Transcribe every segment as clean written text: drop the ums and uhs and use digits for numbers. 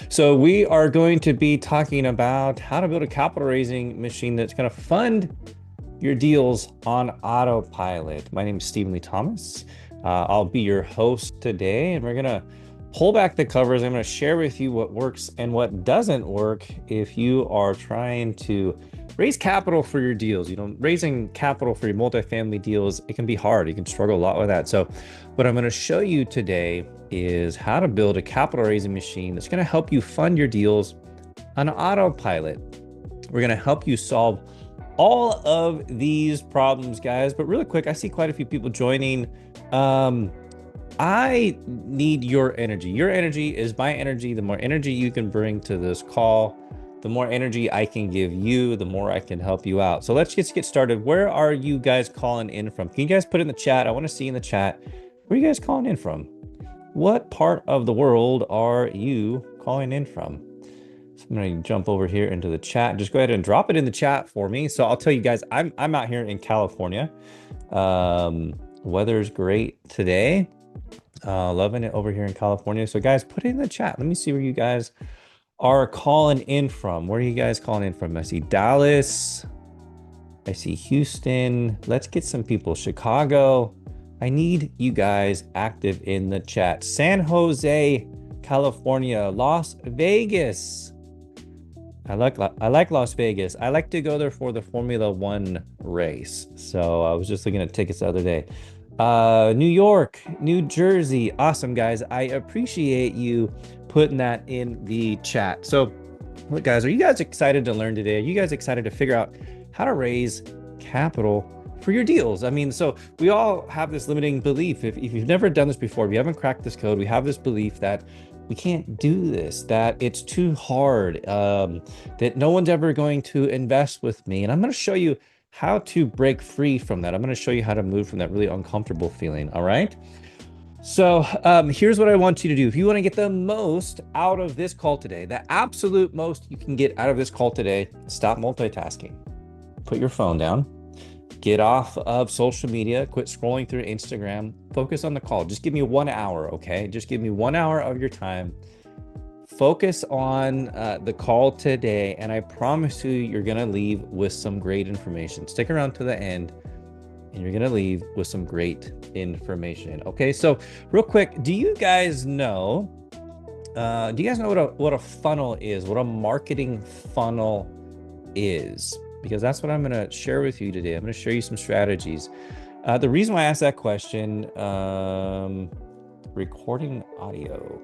So we are going to be talking about how to build a capital raising machine that's going to fund your deals on autopilot. My name is Stephen Lee Thomas. I'll be your host today, and we're going to pull back the covers. I'm going to share with you what works and what doesn't work if you are trying to raise capital for your deals. Raising capital for your multifamily deals, it can be hard. You can struggle a lot with that. So what I'm going to show you today is how to build a capital raising machine that's going to help you fund your deals on autopilot. We're going to help you solve all of these problems, guys. But really quick, I see quite a few people joining. I need your energy. Your energy is my energy. The more energy you can bring to this call, the more energy I can give you, the more I can help you out. So let's just get started. Where are you guys calling in from? Can you guys put in the chat? I want to see in the chat. Where are you guys calling in from? What part of the world are you calling in from? So I'm going to jump over here into the chat. Just go ahead and drop it in the chat for me. So I'll tell you guys, I'm out here in California. Weather's great today. Loving it over here in California. So guys, put it in the chat. Let me see where you guys are calling in from. Where are you guys calling in from? I see Dallas. I see Houston. Let's get some people. Chicago. I need you guys active in the chat. San Jose, California, Las Vegas. I like Las Vegas. I like to go there for the Formula One race. So I was just looking at tickets the other day. New York, New Jersey. Awesome, guys. I appreciate you putting that in the chat. So look, guys, are you guys excited to learn today? Are you guys excited to figure out how to raise capital for your deals? I mean, so we all have this limiting belief. If you've never done this before, if you haven't cracked this code, we have this belief that we can't do this, that it's too hard, that no one's ever going to invest with me. And I'm going to show you how to break free from that. I'm going to show you how to move from that really uncomfortable feeling. All right. So here's what I want you to do. If you want to get the most out of this call today, the absolute most you can get out of this call today, stop multitasking. Put your phone down. Get off of social media, quit scrolling through Instagram, focus on the call. Just give me 1 hour, okay? Just give me 1 hour of your time. Focus on the call today, and I promise you, you're gonna leave with some great information. Stick around to the end, and you're gonna leave with some great information, okay? So real quick, do you guys know what a funnel is, what a marketing funnel is? Because that's what I'm going to share with you today. I'm going to show you some strategies. The reason why I asked that question, recording audio.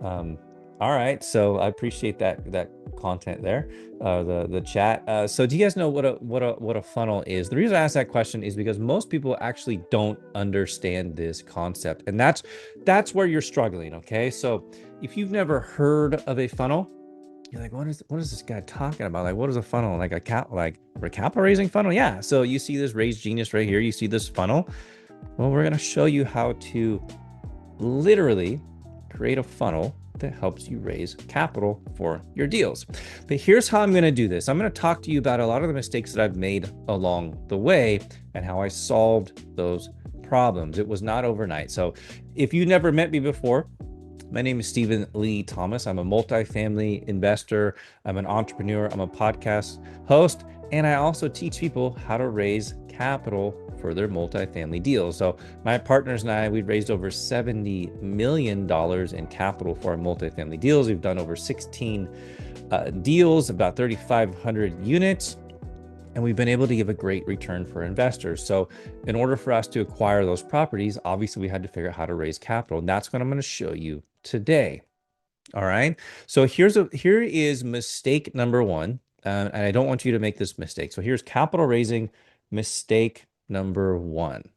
All right, so I appreciate that content there, the chat. So do you guys know what a funnel is? The reason I asked that question is because most people actually don't understand this concept, and that's where you're struggling. Okay, so if you've never heard of a funnel, you're like, what is this guy talking about? Like, what is a funnel? Like a capital raising funnel? Yeah. So you see this Raise Genius right here. You see this funnel. Well, we're going to show you how to literally create a funnel that helps you raise capital for your deals. But here's how I'm going to do this. I'm going to talk to you about a lot of the mistakes that I've made along the way and how I solved those problems. It was not overnight. So if you never met me before, my name is Stephen Lee Thomas. I'm a multifamily investor. I'm an entrepreneur. I'm a podcast host. And I also teach people how to raise capital for their multifamily deals. So my partners and I, we've raised over $70 million in capital for our multifamily deals. We've done over 16 deals, about 3,500 units. And we've been able to give a great return for investors. So in order for us to acquire those properties, obviously we had to figure out how to raise capital. And that's what I'm going to show you today. All right. So here is mistake number one. And I don't want you to make this mistake. So here's capital raising mistake number one.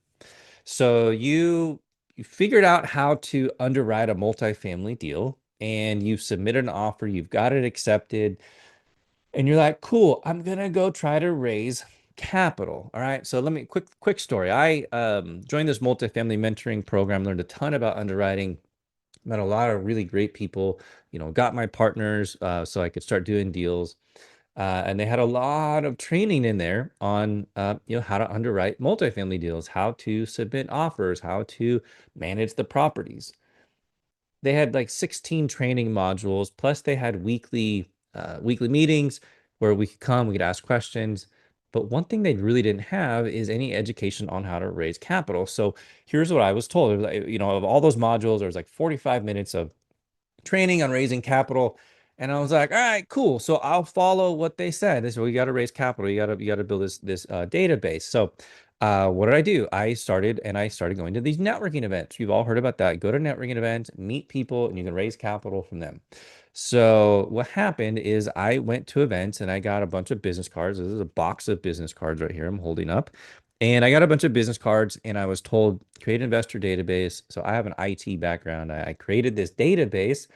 So you figured out how to underwrite a multifamily deal, and you've submitted an offer, you've got it accepted, and you're like, cool, I'm gonna go try to raise capital. All right. So let me quick story. I joined this multifamily mentoring program, learned a ton about underwriting, met a lot of really great people, got my partners so I could start doing deals. And they had a lot of training in there on, how to underwrite multifamily deals, how to submit offers, how to manage the properties. they had like 16 training modules, plus they had weekly meetings where we could come, we could ask questions. But one thing they really didn't have is any education on how to raise capital. So here's what I was told. It was like, of all those modules, there was like 45 minutes of training on raising capital. And I was like, all right, cool. So I'll follow what they said. They said, well, you got to raise capital. You got to build this database. So what did I do? I started going to these networking events. You've all heard about that. Go to networking events, meet people, and you can raise capital from them. So what happened is I went to events and I got a bunch of business cards. This is a box of business cards right here I'm holding up. And I got a bunch of business cards and I was told, create an investor database. So I have an IT background. I created this database.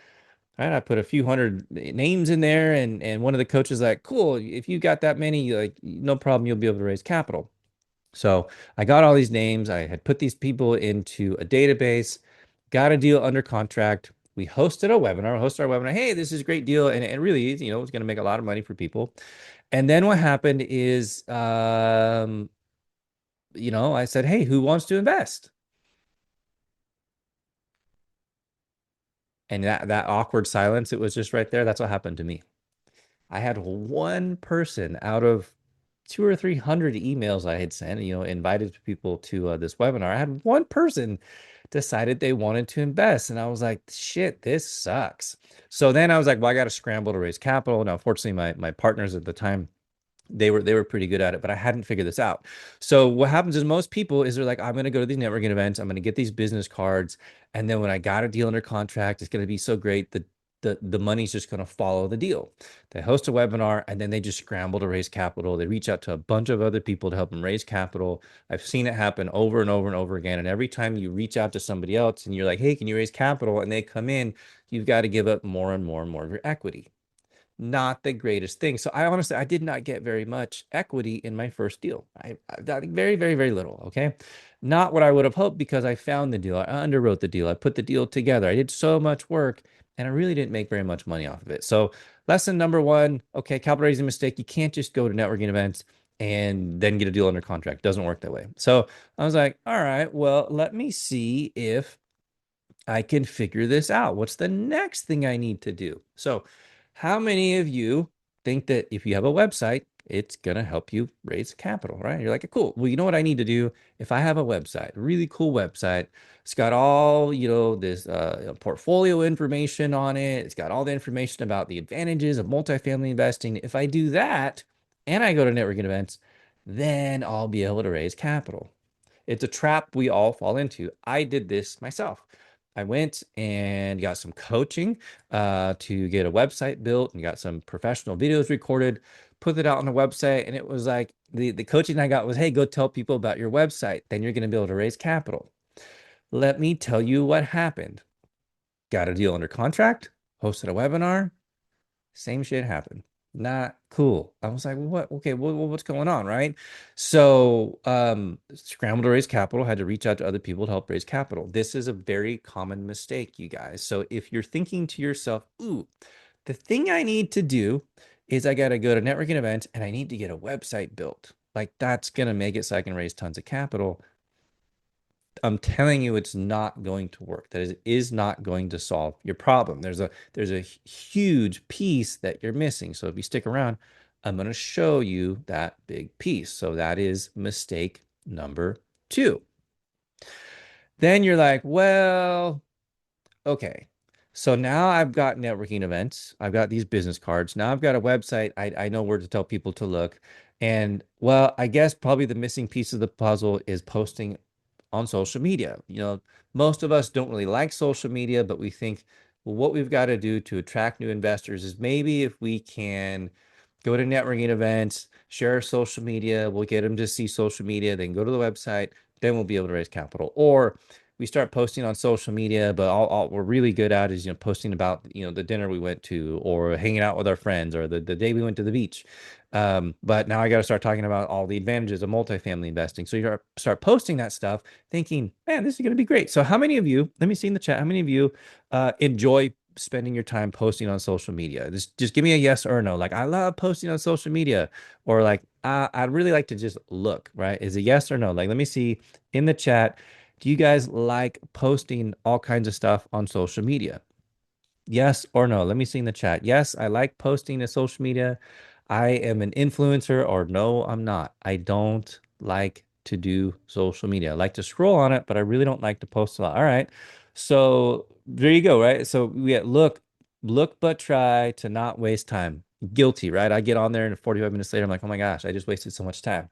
Right, I put a few hundred names in there, and one of the coaches like, cool, if you got that many, like, no problem, you'll be able to raise capital. So I got all these names. I had put these people into a database, got a deal under contract. We hosted a webinar, hosted our webinar. Hey, this is a great deal. And really, it's going to make a lot of money for people. And then what happened is, I said, hey, who wants to invest? And that awkward silence, it was just right there. That's what happened to me. I had one person out of two or 300 emails I had sent, invited people to this webinar. I had one person decided they wanted to invest. And I was like, shit, this sucks. So then I was like, well, I got to scramble to raise capital. Now, fortunately, my partners at the time, they were pretty good at it, but I hadn't figured this out. So what happens is most people is they're like, I'm going to go to these networking events. I'm going to get these business cards. And then when I got a deal under contract, it's going to be so great that the money's just going to follow the deal. They host a webinar and then they just scramble to raise capital. They reach out to a bunch of other people to help them raise capital. I've seen it happen over and over and over again. And every time you reach out to somebody else and you're like, hey, can you raise capital? And they come in, you've got to give up more and more and more of your equity. Not the greatest thing. So I did not get very much equity in my first deal. I got very, very, very little. Okay. Not what I would have hoped because I found the deal. I underwrote the deal. I put the deal together. I did so much work and I really didn't make very much money off of it. So lesson number one, okay, capital raising mistake. You can't just go to networking events and then get a deal under contract. It doesn't work that way. So I was like, all right, well, let me see if I can figure this out. What's the next thing I need to do? So how many of you think that if you have a website, it's going to help you raise capital, right? You're like, cool. Well, you know what I need to do? If I have a website, a really cool website, it's got all, this portfolio information on it. It's got all the information about the advantages of multifamily investing. If I do that and I go to networking events, then I'll be able to raise capital. It's a trap we all fall into. I did this myself. I went and got some coaching to get a website built and got some professional videos recorded, put it out on the website. And it was like the coaching I got was, hey, go tell people about your website. Then you're going to be able to raise capital. Let me tell you what happened. Got a deal under contract, hosted a webinar, same shit happened. Not cool. I was like, what? Okay, what's going on, right? So, scramble to raise capital, had to reach out to other people to help raise capital. This is a very common mistake, you guys. So if you're thinking to yourself, ooh, the thing I need to do is I got to go to networking events and I need to get a website built. Like that's going to make it so I can raise tons of capital. I'm telling you, it's not going to work. That is not going to solve your problem. There's a huge piece that you're missing. So if you stick around, I'm going to show you that big piece. So that is mistake number 2. Then you're like, well, okay. So now I've got networking events. I've got these business cards. Now I've got a website. I know where to tell people to look. And well, I guess probably the missing piece of the puzzle is posting on social media. Most of us don't really like social media, but we think, well, what we've got to do to attract new investors is maybe if we can go to networking events, share our social media, we'll get them to see social media, then go to the website, then we'll be able to raise capital. Or we start posting on social media, but all we're really good at is, posting about, the dinner we went to or hanging out with our friends or the day we went to the beach. But now I got to start talking about all the advantages of multifamily investing. So you start posting that stuff thinking, man, this is going to be great. So how many of you, let me see in the chat, how many of you enjoy spending your time posting on social media? Just give me a yes or a no. Like, I love posting on social media, or like, I'd really like to just look, right? Is it yes or no? Like, let me see in the chat. Do you guys like posting all kinds of stuff on social media? Yes or no? Let me see in the chat. Yes, I like posting to social media. I am an influencer, or no, I'm not. I don't like to do social media. I like to scroll on it, but I really don't like to post a lot. All right. So there you go, right? So we get look, but try to not waste time. Guilty, right? I get on there and 45 minutes later, I'm like, oh my gosh, I just wasted so much time.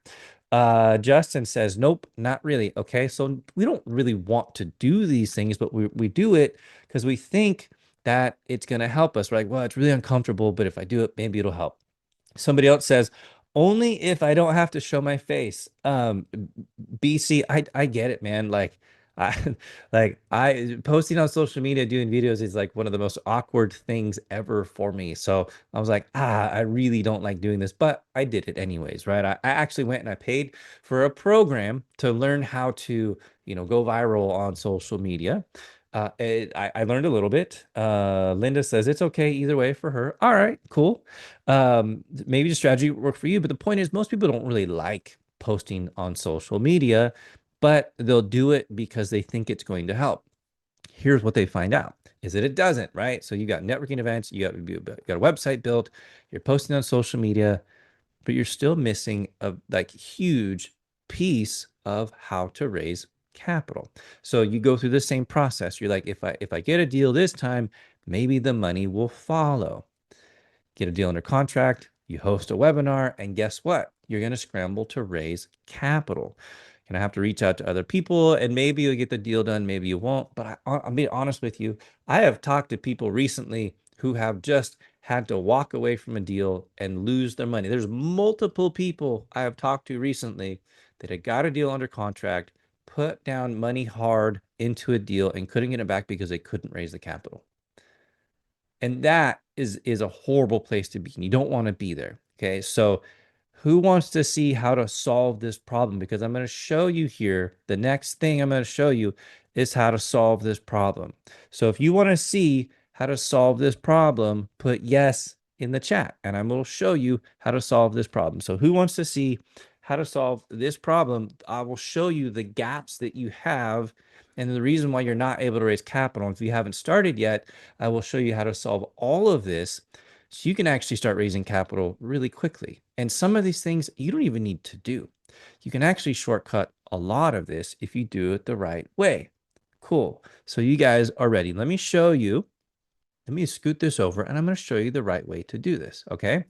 Justin says, nope, not really. Okay. So we don't really want to do these things, but we do it because we think that it's going to help us. We're like, well, it's really uncomfortable, but if I do it, maybe it'll help. Somebody else says, only if I don't have to show my face. BC, I get it, man. Like I I posting on social media, doing videos is like one of the most awkward things ever for me. So I was like, I really don't like doing this, but I did it anyways, right? I actually went and I paid for a program to learn how to, go viral on social media. I learned a little bit. Linda says it's okay either way for her. All right, cool. Maybe the strategy work for you, but the point is most people don't really like posting on social media, but they'll do it because they think it's going to help. Here's what they find out is that it doesn't, right? So you got networking events, you got a website built, you're posting on social media, but you're still missing a like huge piece of how to raise capital. So you go through the same process. You're like, if I get a deal this time, maybe the money will follow. Get a deal under contract, you host a webinar, and guess what? You're going to scramble to raise capital. You're going to have to reach out to other people, and maybe you'll get the deal done, maybe you won't. But I'll be honest with you, I have talked to people recently who have just had to walk away from a deal and lose their money. There's multiple people I have talked to recently that had got a deal under contract, put down money hard into a deal, and couldn't get it back because they couldn't raise the capital. And that is a horrible place to be. And you don't want to be there. Okay. So who wants to see how to solve this problem? Because I'm going to show you here. The next thing I'm going to show you is how to solve this problem. So if you want to see how to solve this problem, put yes in the chat and I'm going to show you how to solve this problem. So who wants to see how to solve this problem? I will show you the gaps that you have and the reason why you're not able to raise capital. If you haven't started yet, I will show you how to solve all of this so you can actually start raising capital really quickly. And some of these things you don't even need to do. You can actually shortcut a lot of this if you do it the right way. Cool. So you guys are ready. Let me show you. Let me scoot this over and I'm going to show you the right way to do this. Okay.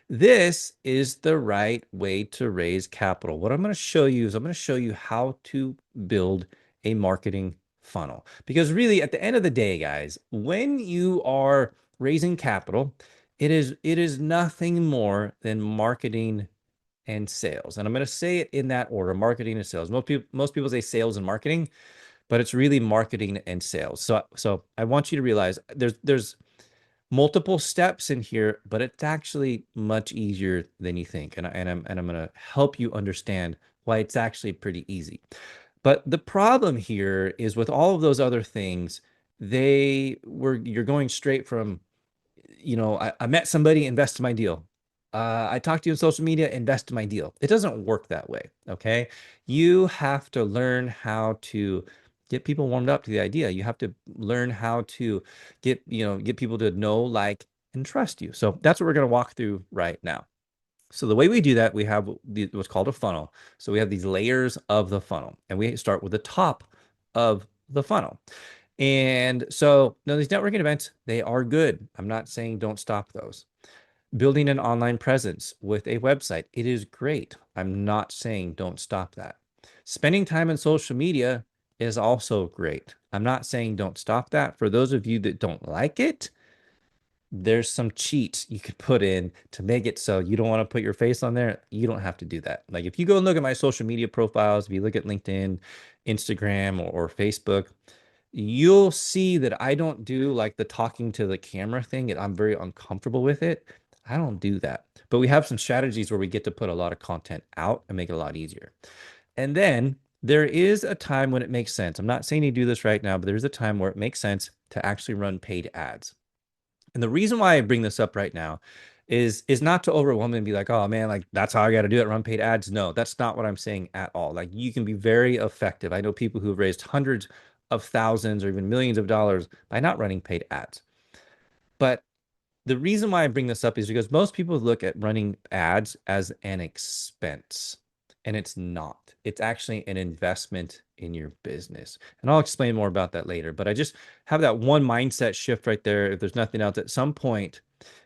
This is the right way to raise capital. What I'm going to show you is I'm going to show you how to build a marketing funnel. Because really, at the end of the day, guys, when you are raising capital, it is nothing more than marketing and sales. And I'm going to say it in that order: marketing and sales. Most people say sales and marketing, but it's really marketing and sales. So I want you to realize there's multiple steps in here, but it's actually much easier than you think. And I'm going to help you understand why it's actually pretty easy. But the problem here is with all of those other things, you're going straight from, I met somebody, invest in my deal. I talked to you on social media, invest in my deal. It doesn't work that way. Okay. You have to learn how to get people warmed up to the idea. You have to learn how to get people to know, like, and trust you. So that's what we're going to walk through right now. So the way we do that, we have what's called a funnel. So we have these layers of the funnel, and we start with the top of the funnel. And so now these networking events, they are good. I'm not saying don't stop those. Building an online presence with a website, it is great. I'm not saying don't stop that. Spending time on social media is also great. I'm not saying don't stop that. For those of you that don't like it, there's some cheats you could put in to make it so you don't want to put your face on there. You don't have to do that. Like if you go and look at my social media profiles, if you look at LinkedIn, Instagram, or Facebook, you'll see that I don't do like the talking to the camera thing, and I'm very uncomfortable with it. I don't do that. But we have some strategies where we get to put a lot of content out and make it a lot easier. And then there is a time when it makes sense. I'm not saying you do this right now, but there's a time where it makes sense to actually run paid ads. And the reason why I bring this up right now is not to overwhelm and be like, oh man, like that's how I got to do it, run paid ads. No, that's not what I'm saying at all. Like you can be very effective. I know people who have raised hundreds of thousands or even millions of dollars by not running paid ads. But the reason why I bring this up is because most people look at running ads as an expense, and it's not. It's actually an investment in your business. And I'll explain more about that later. But I just have that one mindset shift right there. If there's nothing else, at some point,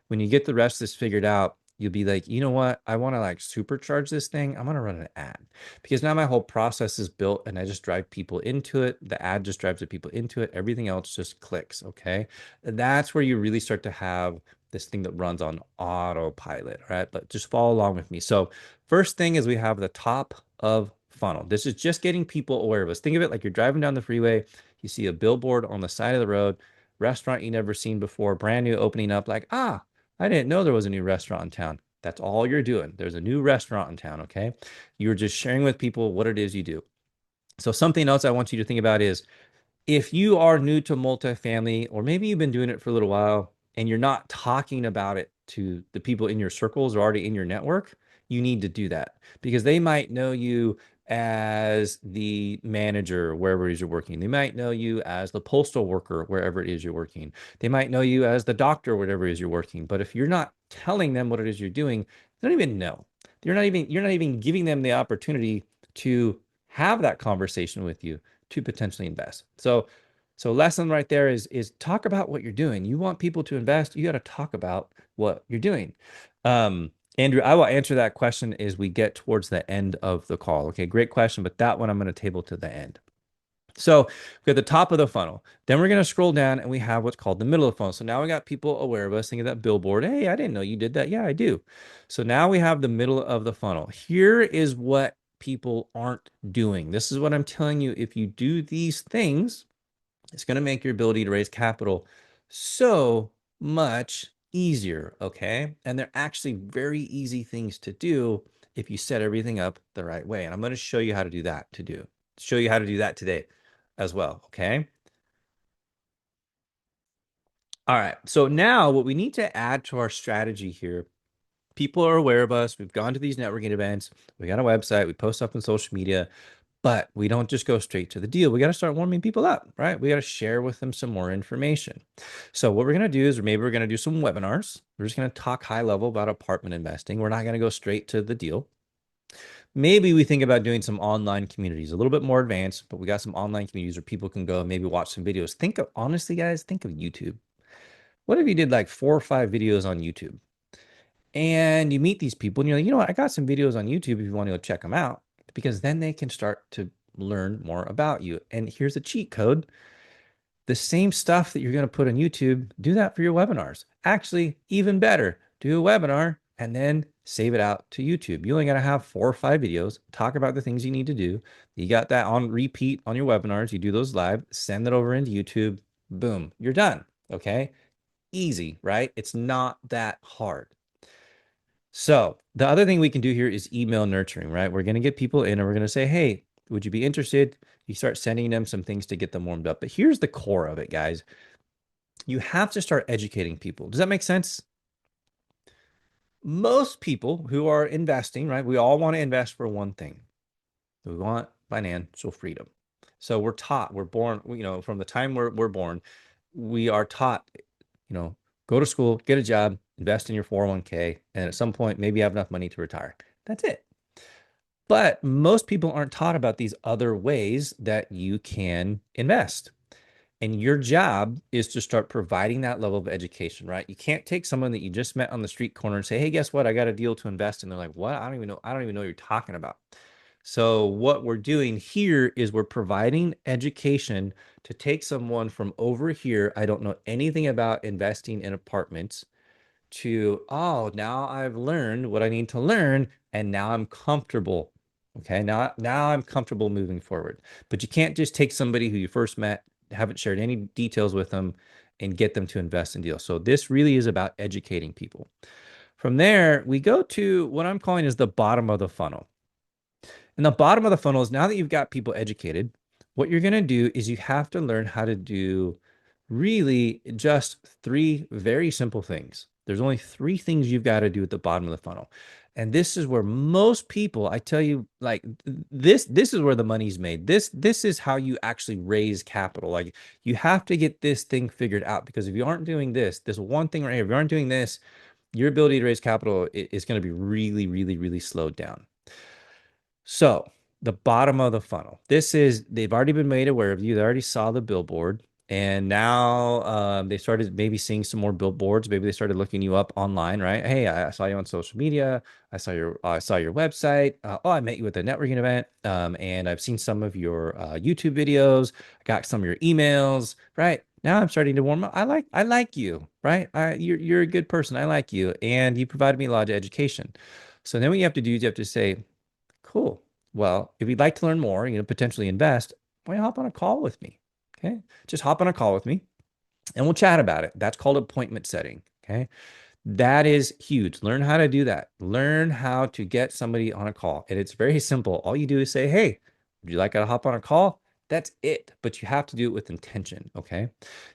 when you get the rest of this figured out, you'll be like, you know what? I want to like supercharge this thing. I'm going to run an ad because now my whole process is built and I just drive people into it. The ad just drives the people into it. Everything else just clicks. Okay. And that's where you really start to have this thing that runs on autopilot. Right. But just follow along with me. So, first thing is we have the top of funnel. This is just getting people aware of us. Think of it like you're driving down the freeway. You see a billboard on the side of the road, restaurant you never seen before, brand new opening up, like, ah, I didn't know there was a new restaurant in town. That's all you're doing. There's a new restaurant in town, okay? You're just sharing with people what it is you do. So something else I want you to think about is if you are new to multifamily, or maybe you've been doing it for a little while and you're not talking about it to the people in your circles or already in your network, you need to do that because they might know you as the manager wherever it is you're working. They might know you as the postal worker wherever it is you're working. They might know you as the doctor wherever it is you're working. But if you're not telling them what it is you're doing, they don't even know. You're not even giving them the opportunity to have that conversation with you to potentially invest. So lesson right there is talk about what you're doing. You want people to invest, you got to talk about what you're doing. Andrew, I will answer that question as we get towards the end of the call. Okay, great question, but that one I'm going to table to the end. So we got the top of the funnel. Then we're going to scroll down and we have what's called the middle of the funnel. So now we got people aware of us, thinking that billboard. Hey, I didn't know you did that. Yeah, I do. So now we have the middle of the funnel. Here is what people aren't doing. This is what I'm telling you. If you do these things, it's going to make your ability to raise capital so much easier. Okay. And they're actually very easy things to do if you set everything up the right way. And I'm going to show you how to do that show you how to do that today as well. Okay. All right. So now what we need to add to our strategy here, people are aware of us. We've gone to these networking events. We got a website. We post up on social media, but we don't just go straight to the deal. We got to start warming people up, right? We got to share with them some more information. So what we're going to do is maybe we're going to do some webinars. We're just going to talk high level about apartment investing. We're not going to go straight to the deal. Maybe we think about doing some online communities, a little bit more advanced, but we got some online communities where people can go and maybe watch some videos. Honestly, guys, think of YouTube. What if you did like 4 or 5 videos on YouTube and you meet these people and you're like, you know what? I got some videos on YouTube if you want to go check them out, because then they can start to learn more about you. And here's a cheat code. The same stuff that you're going to put on YouTube, do that for your webinars. Actually, even better, do a webinar and then save it out to YouTube. You only got to have 4 or 5 videos, talk about the things you need to do. You got that on repeat on your webinars. You do those live, send that over into YouTube. Boom, you're done. Okay. Easy, right? It's not that hard. So the other thing we can do here is email nurturing, right? We're going to get people in and we're going to say, hey, would you be interested? You start sending them some things to get them warmed up. But here's the core of it, guys. You have to start educating people. Does that make sense? Most people who are investing, right? We all want to invest for one thing. We want financial freedom. So we're taught, we're born, from the time we're born, we are taught, go to school, get a job, invest in your 401k, and at some point, maybe you have enough money to retire. That's it. But most people aren't taught about these other ways that you can invest. And your job is to start providing that level of education, right? You can't take someone that you just met on the street corner and say, hey, guess what? I got a deal to invest. And they're like, what? I don't even know what you're talking about. So what we're doing here is we're providing education to take someone from over here. I don't know anything about investing in apartments to, oh, now I've learned what I need to learn. And now I'm comfortable. Okay. Now I'm comfortable moving forward, but you can't just take somebody who you first met, haven't shared any details with them, and get them to invest in deals. So this really is about educating people. From there, we go to what I'm calling is the bottom of the funnel. And the bottom of the funnel is, now that you've got people educated, what you're going to do is you have to learn how to do really just 3 very simple things. There's only three things you've got to do at the bottom of the funnel. And this is where most people, I tell you, like this is where the money's made. This is how you actually raise capital. Like you have to get this thing figured out, because if you aren't doing this one thing right here, if you aren't doing this, your ability to raise capital is going to be really, really, really slowed down. So the bottom of the funnel, they've already been made aware of you. They already saw the billboard. And now they started maybe seeing some more billboards. Maybe they started looking you up online, right? Hey, I saw you on social media. I saw your website. Oh, I met you at the networking event. And I've seen some of your YouTube videos. I got some of your emails, right? Now I'm starting to warm up. I like you, right? You're a good person. I like you, and you provided me a lot of education. So then what you have to do is you have to say, cool. Well, if you'd like to learn more, potentially invest, why don't you hop on a call with me? Okay. Just hop on a call with me and we'll chat about it. That's called appointment setting. Okay. That is huge. Learn how to do that. Learn how to get somebody on a call. And it's very simple. All you do is say, hey, would you like to hop on a call? That's it. But you have to do it with intention. Okay.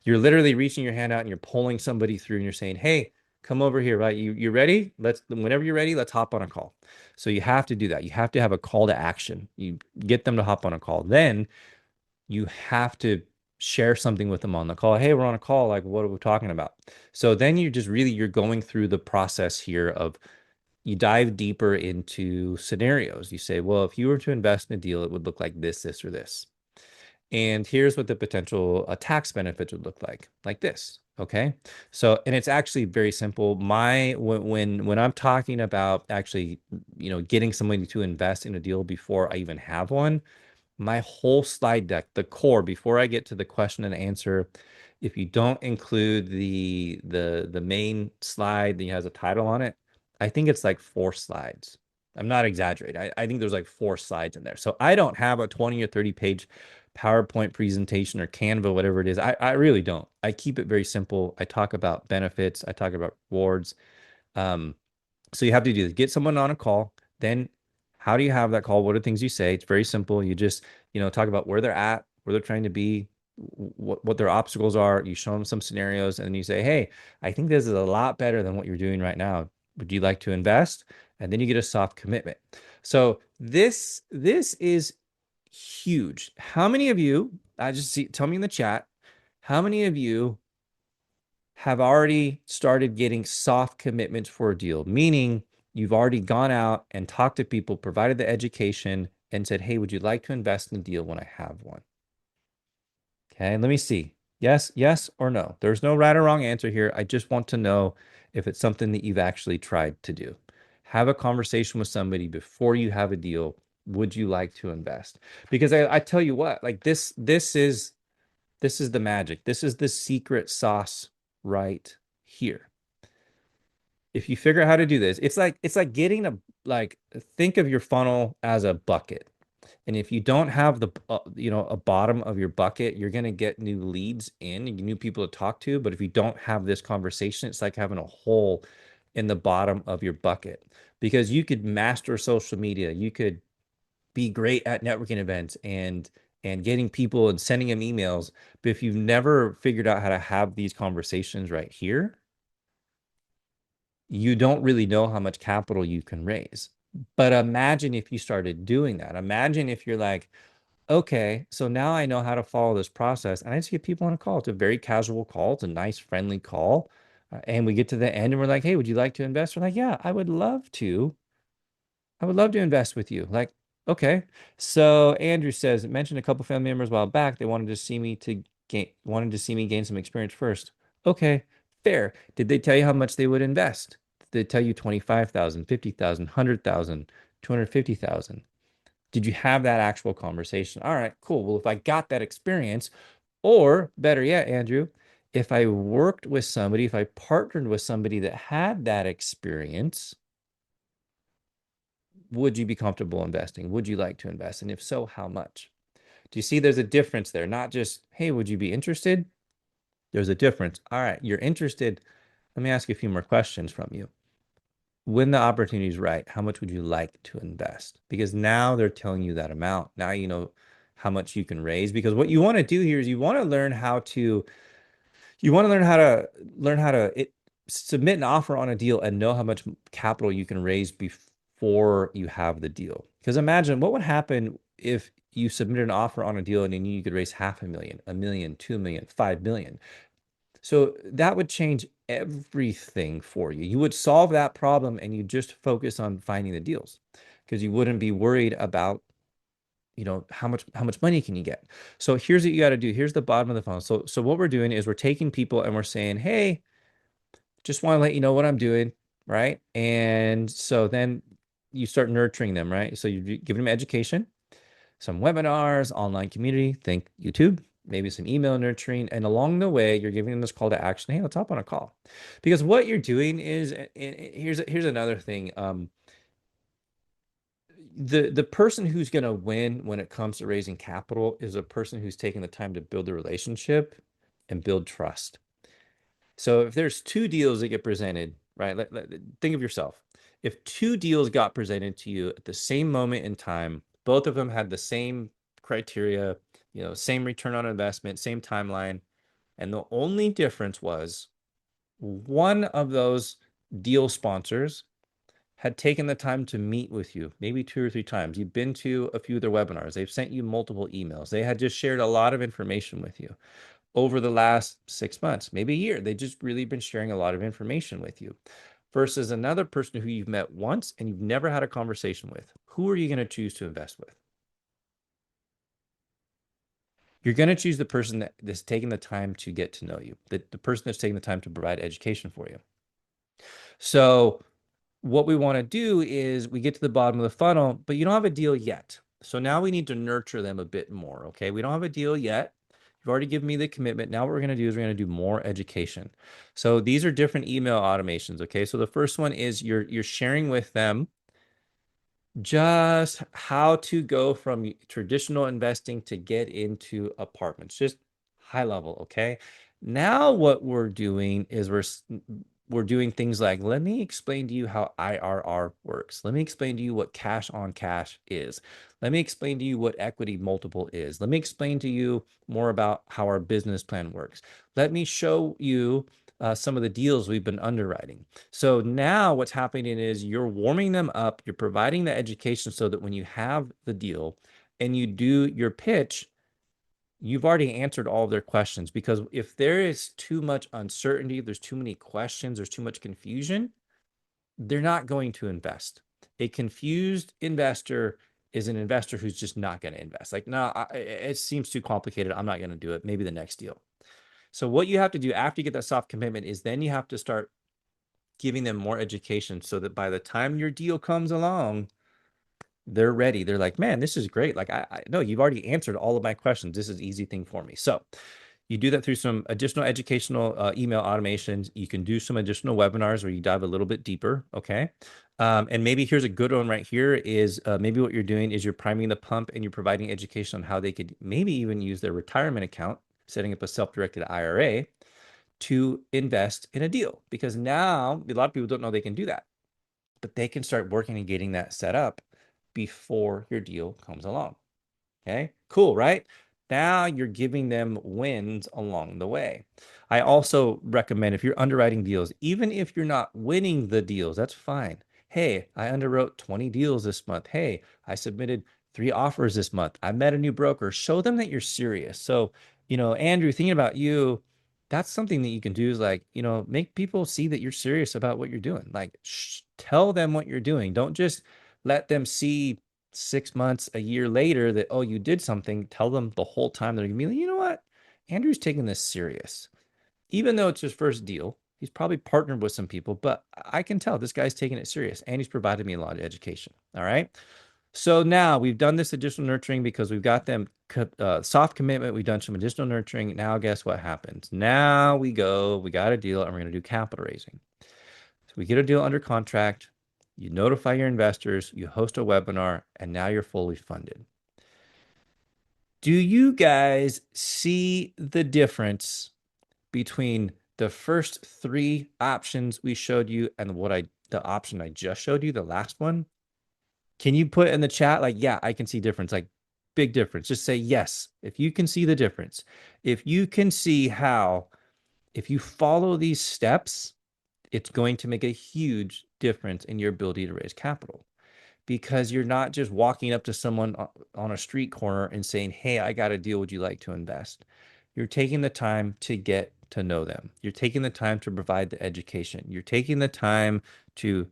You're literally reaching your hand out and you're pulling somebody through and you're saying, hey, come over here, right? You ready? Whenever you're ready, let's hop on a call. So you have to do that. You have to have a call to action. You get them to hop on a call. Then you have to share something with them on the call. Hey, we're on a call. Like, what are we talking about? So then you're going through the process here of you dive deeper into scenarios. You say, well, if you were to invest in a deal, it would look like this, or this. And here's what the potential tax benefits would look like this. Okay. So, and it's actually very simple. When I'm talking about actually, getting somebody to invest in a deal before I even have one, my whole slide deck, the core, before I get to the question and answer, if you don't include the main slide that has a title on it, I think it's like 4 slides. I'm not exaggerating. I think there's like 4 slides in there. So I don't have a 20 or 30 page PowerPoint presentation or Canva, whatever it is. I really don't. I keep it very simple. I talk about benefits. I talk about rewards. Um, so you have to do this. Get someone on a call. Then how do you have that call? What are things you say? It's very simple. You just, talk about where they're at, where they're trying to be, what their obstacles are. You show them some scenarios and then you say, hey, I think this is a lot better than what you're doing right now. Would you like to invest? And then you get a soft commitment. So this is huge. How many of you, I just see, tell me in the chat, how many of you have already started getting soft commitments for a deal, meaning you've already gone out and talked to people, provided the education, and said, hey, would you like to invest in a deal when I have one? Okay, let me see. Yes, yes, or no. There's no right or wrong answer here. I just want to know if it's something that you've actually tried to do. Have a conversation with somebody before you have a deal. Would you like to invest? Because I tell you what, like this is the magic. This is the secret sauce right here. If you figure out how to do this, it's like getting think of your funnel as a bucket. And if you don't have a bottom of your bucket, you're going to get new leads in, new people to talk to. But if you don't have this conversation, it's like having a hole in the bottom of your bucket, because you could master social media. You could be great at networking events and getting people and sending them emails. But if you've never figured out how to have these conversations right here, you don't really know how much capital you can raise. But imagine if you started doing that. Imagine if you're like, okay, so now I know how to follow this process. And I just get people on a call. It's a very casual call. It's a nice, friendly call. And we get to the end and we're like, hey, would you like to invest? We're like, yeah, I would love to. I would love to invest with you. Like, okay. So Andrew says, mentioned a couple family members a while back. They wanted to see me gain some experience first. Okay, fair. Did they tell you how much they would invest? Did they tell you 25,000, 50,000, 100,000, 250,000? Did you have that actual conversation? All right, cool. Well, if I got that experience, or better yet, Andrew, if I worked with somebody, if I partnered with somebody that had that experience, would you be comfortable investing? Would you like to invest? And if so, how much? Do you see there's a difference there? Not just, hey, would you be interested? There's a difference. All right, you're interested. Let me ask you a few more questions from you. When the opportunity is right, how much would you like to invest? Because now they're telling you that amount. Now you know how much you can raise. Because what you want to do here is you want to learn how to submit an offer on a deal and know how much capital you can raise before you have the deal. Because imagine what would happen if you submitted an offer on a deal and you knew you could raise 500,000, 1 million, 2 million, 5 million. So that would change everything for you. You would solve that problem and you just focus on finding the deals because you wouldn't be worried about, how much money can you get. So here's what you got to do. Here's the bottom of the funnel. So what we're doing is we're taking people and we're saying, hey, just want to let you know what I'm doing, right? And so then you start nurturing them, right? So you're giving them education, some webinars, online community, think YouTube, maybe some email nurturing. And along the way, you're giving them this call to action. Hey, let's hop on a call. Because what you're doing is, and here's another thing. The person who's going to win when it comes to raising capital is a person who's taking the time to build a relationship and build trust. So if there's two deals that get presented, right? Think of yourself. If two deals got presented to you at the same moment in time, both of them had the same criteria, same return on investment, same timeline, and the only difference was one of those deal sponsors had taken the time to meet with you, maybe 2 or 3 times. You've been to a few of their webinars. They've sent you multiple emails. They had just shared a lot of information with you over the last 6 months, maybe a year. They just really been sharing a lot of information with you versus another person who you've met once and you've never had a conversation with. Who are you going to choose to invest with? You're going to choose the person that's taking the time to get to know you, the person that's taking the time to provide education for you. So what we want to do is we get to the bottom of the funnel, but you don't have a deal yet. So now we need to nurture them a bit more. Okay. We don't have a deal yet. You've already given me the commitment. Now what we're going to do is we're going to do more education. So these are different email automations. Okay. So the first one is you're sharing with them just how to go from traditional investing to get into apartments, just high level. Okay. Now what we're doing is we're doing things like, let me explain to you how IRR works. Let me explain to you what cash on cash is. Let me explain to you what equity multiple is. Let me explain to you more about how our business plan works. Let me show you some of the deals we've been underwriting. So now what's happening is you're warming them up, you're providing the education so that when you have the deal and you do your pitch, you've already answered all of their questions. Because if there is too much uncertainty, there's too many questions, there's too much confusion, they're not going to invest. A confused investor is an investor who's just not going to invest. Like, no, it seems too complicated. I'm not going to do it. Maybe the next deal. So what you have to do after you get that soft commitment is then you have to start giving them more education so that by the time your deal comes along, they're ready. They're like, man, this is great. Like, I know you've already answered all of my questions. This is an easy thing for me. So you do that through some additional educational email automations. You can do some additional webinars where you dive a little bit deeper. Okay. And maybe here's a good one right here is maybe what you're doing is you're priming the pump and you're providing education on how they could maybe even use their retirement account, setting up a self-directed IRA to invest in a deal. Because now a lot of people don't know they can do that, but they can start working and getting that set up before your deal comes along. Okay, cool, right? Now you're giving them wins along the way. I also recommend if you're underwriting deals, even if you're not winning the deals, that's fine. Hey, I underwrote 20 deals this month. Hey, I submitted 3 offers this month. I met a new broker. Show them that you're serious. So, Andrew, thinking about you, that's something that you can do is like, make people see that you're serious about what you're doing. Like, tell them what you're doing. Don't just let them see 6 months, a year later that, oh, you did something. Tell them the whole time they're gonna be like, you know what? Andrew's taking this serious. Even though it's his first deal, he's probably partnered with some people, but I can tell this guy's taking it serious and he's provided me a lot of education. All right. So now we've done this additional nurturing because we've got them soft commitment. We've done some additional nurturing. Now, guess what happens? Now we got a deal and we're going to do capital raising. So we get a deal under contract. You notify your investors, you host a webinar, and now you're fully funded. Do you guys see the difference between the first 3 options we showed you and the option I just showed you, the last one? Can you put in the chat like, yeah, I can see difference, like big difference. Just say yes if you can see the difference. If you can see how, if you follow these steps, it's going to make a huge difference in your ability to raise capital, because you're not just walking up to someone on a street corner and saying, "Hey, I got a deal. Would you like to invest?" You're taking the time to get to know them. You're taking the time to provide the education. You're taking the time to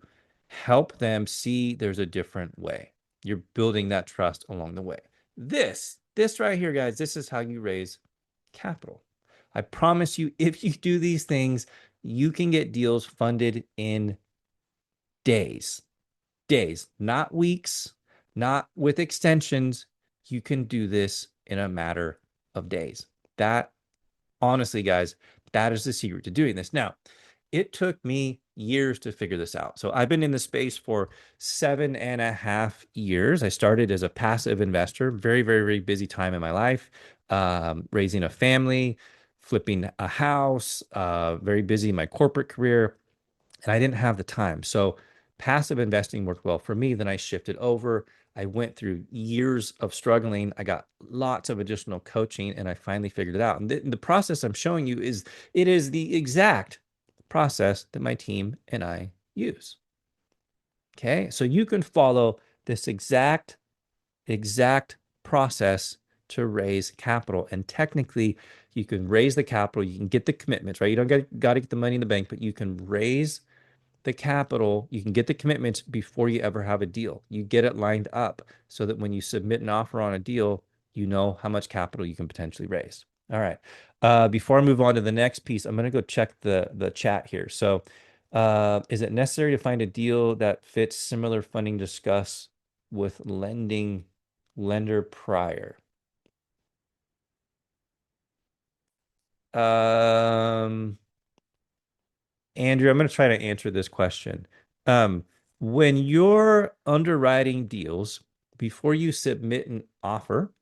help them see there's a different way. You're building that trust along the way. This right here, guys, this is how you raise capital. I promise you, if you do these things, you can get deals funded in days. Days, not weeks, not with extensions. You can do this in a matter of days. That, honestly, guys, that is the secret to doing this. Now, it took me years to figure this out. So I've been in the space for 7.5 years. I started as a passive investor, very, very, very busy time in my life, raising a family, flipping a house, very busy in my corporate career, and I didn't have the time. So passive investing worked well for me. Then I shifted over. I went through years of struggling. I got lots of additional coaching, and I finally figured it out. And the process I'm showing you is the exact process that my team and I use. Okay, so you can follow this exact process to raise capital, and technically you can raise the capital, you can get the commitments, right? You don't got to get the money in the bank, but you can raise the capital, you can get the commitments before you ever have a deal. You get it lined up so that when you submit an offer on a deal, you know how much capital you can potentially raise. All right. Before I move on to the next piece, I'm going to go check the chat here. So, is it necessary to find a deal that fits similar funding discussed with lender prior? Andrew, I'm going to try to answer this question. When you're underwriting deals, before you submit an offer,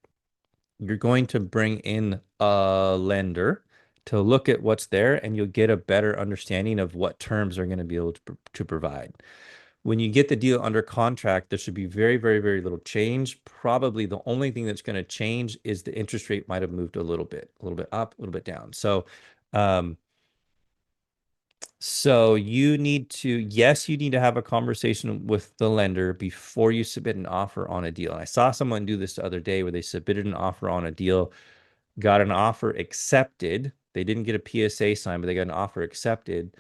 you're going to bring in a lender to look at what's there, and you'll get a better understanding of what terms are going to be able to provide. When you get the deal under contract, there should be very, very, very little change. Probably the only thing that's going to change is the interest rate might have moved a little bit up, a little bit down. So you need to, yes, you need to have a conversation with the lender before you submit an offer on a deal. And I saw someone do this the other day where they submitted an offer on a deal, got an offer accepted. They didn't get a PSA signed, but they got an offer accepted,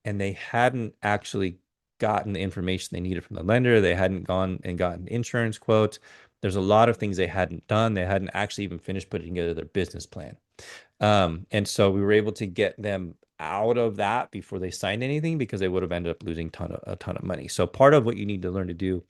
and they hadn't actually gotten the information they needed from the lender. They hadn't gone and gotten insurance quotes. There's a lot of things they hadn't done. They hadn't actually even finished putting together their business plan. And so we were able to get them out of that before they signed anything, because they would have ended up losing a ton of money. So part of what you need to learn to do,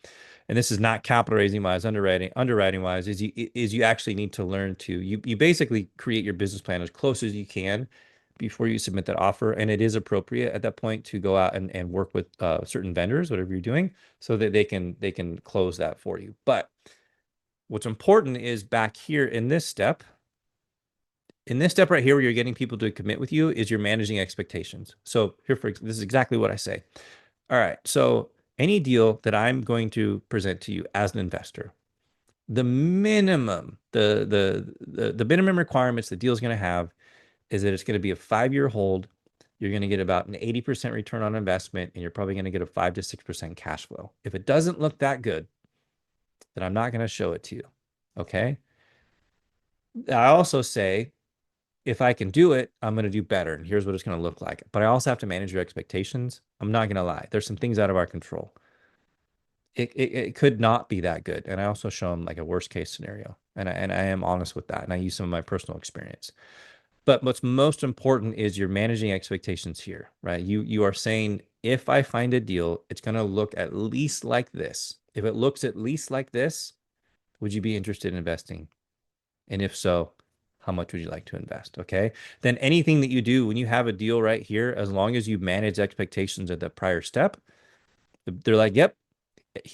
and this is not capital raising wise, underwriting wise, is you actually need to learn to, you basically create your business plan as close as you can before you submit that offer. And it is appropriate at that point to go out and work with certain vendors, whatever you're doing, so that they can close that for you. But what's important is back here in this step right here, where you're getting people to commit with you, is you're managing expectations. So here, this is exactly what I say. All right. So any deal that I'm going to present to you as an investor, the minimum, the minimum requirements the deal is going to have is that it's going to be a 5-year hold. You're going to get about an 80% return on investment, and you're probably going to get a 5 to 6% cash flow. If it doesn't look that good, then I'm not going to show it to you. Okay. I also say, if I can do it, I'm going to do better. And here's what it's going to look like. But I also have to manage your expectations. I'm not going to lie. There's some things out of our control. It could not be that good. And I also show them like a worst case scenario. And I am honest with that. And I use some of my personal experience. But what's most important is you're managing expectations here, right? You are saying, if I find a deal, it's going to look at least like this. If it looks at least like this, would you be interested in investing? And if so, how much would you like to invest? Okay. Then anything that you do when you have a deal right here, as long as you manage expectations at the prior step, they're like, yep,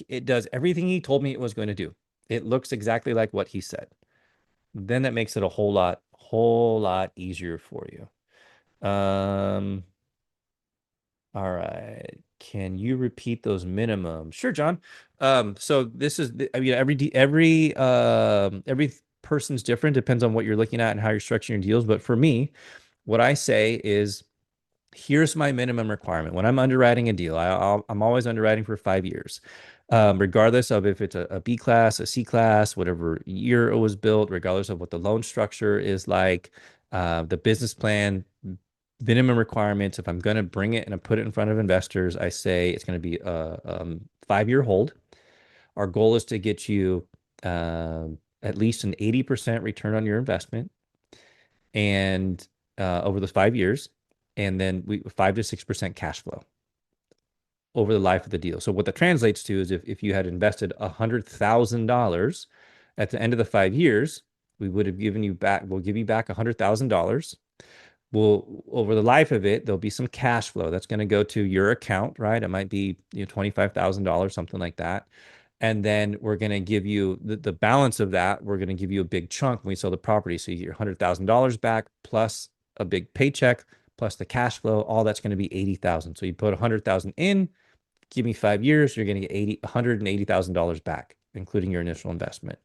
it does everything he told me it was going to do. It looks exactly like what he said. Then that makes it a whole lot easier for you. All right. Can you repeat those minimums? Sure, John. So this is, I mean, every person's different. Depends on what you're looking at and how you're structuring your deals. But for me, what I say is Here's my minimum requirement. When I'm underwriting a deal, I'm always underwriting for 5 years, regardless of if it's a B class, a C class, whatever year it was built, regardless of what the loan structure is like, the business plan, minimum requirements. If I'm going to bring it and I put it in front of investors, I say it's going to be a 5-year hold. Our goal is to get you at least an 80% return on your investment and over those 5 years, and then 5 to 6% cash flow over the life of the deal. So what that translates to is if you had invested $100,000 at the end of the 5 years, we would have given you back, we'll give you back $100,000. Well, over the life of it, there'll be some cash flow that's going to go to your account, right? It might be, $25,000, something like that. And then we're going to give you the balance of that. We're going to give you a big chunk when we sell the property. So you get your $100,000 back plus a big paycheck plus the cash flow. All that's going to be 80,000. So you put 100,000 in, give me 5 years, you're going to get $180,000 back, including your initial investment.